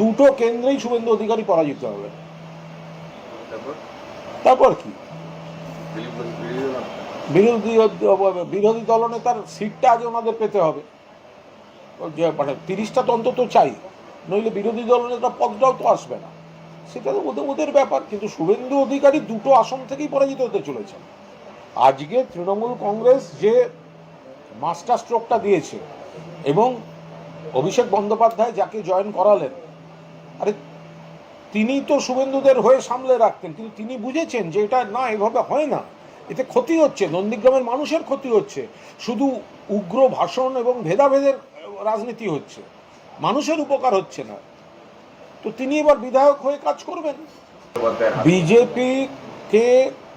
দুটো কেন্দ্রেই শুভেন্দু অধিকারী পরাজিত হবে। তারপর কি বিরোধী দলনেতার সিটটা আজ ওনাদের পেতে হবে, যে মানে 30টা তো অন্তত চাই, নইলে বিরোধী দলনেতা পদটাও তো আসবে না। সেটা তো ওদের ব্যাপার। কিন্তু শুভেন্দু অধিকারী দুটো আসন থেকেই পরাজিত হতে চলেছেন। আজকে তৃণমূল কংগ্রেস যে মাস্টার স্ট্রোকটা দিয়েছে এবং অভিষেক বন্দ্যোপাধ্যায় যাকে জয়েন করালেন, আরে তিনি তো শুভেন্দুদের হয়ে সামলে রাখতেন, কিন্তু তিনি বুঝেছেন যে এটা না, এভাবে হয় না, এতে ক্ষতি হচ্ছে, নন্দীগ্রামের মানুষের ক্ষতি হচ্ছে, শুধু উগ্র ভাষণ এবং ভেদাভেদের রাজনীতি হচ্ছে, মানুষের উপকার হচ্ছে না। তো তিনি এবার বিধায়ক হয়ে কাজ করবেন।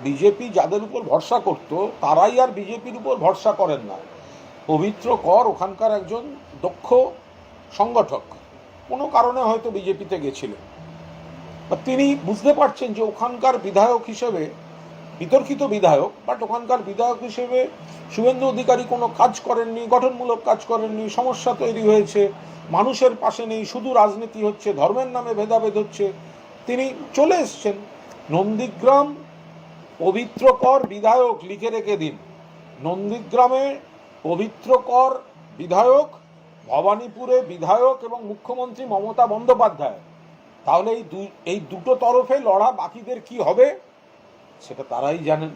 বিজেপি যাদের উপর ভরসা করত তারাই আর বিজেপির উপর ভরসা করেন না। পবিত্র কর ওখানকার একজন দক্ষ সংগঠক, কোনো কারণে হয়তো বিজেপিতে গেছিলেন, তিনি বুঝতে পারছেন যে ওখানকার বিধায়ক হিসেবে, বিতর্কিত বিধায়ক, বাট ওখানকার বিধায়ক হিসেবে শুভেন্দু অধিকারী কোনো কাজ করেননি, গঠনমূলক কাজ করেননি, সমস্যা তৈরি হয়েছে, মানুষের পাশে নেই, শুধু রাজনীতি হচ্ছে, ধর্মের নামে ভেদাভেদ হচ্ছে। তিনি চলে এসছেন। নন্দীগ্রাম পবিত্রকর বিধায়ক লিখে রেখে দিন, নন্দীগ্রামে পবিত্রকর বিধায়ক, ভবানীপুরে বিধায়ক এবং মুখ্যমন্ত্রী মমতা বন্দ্যোপাধ্যায়। তাহলে এই দুটো তরফে লড়া বাকিদের কি হবে সেটা তারাই জানেন।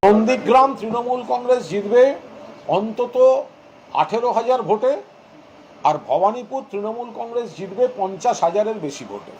নন্দীগ্রাম তৃণমূল কংগ্রেস জিতবে অন্তত 18,000 ভোটে, আর ভবানীপুর তৃণমূল কংগ্রেস জিতবে 50,000-এর বেশি ভোটে।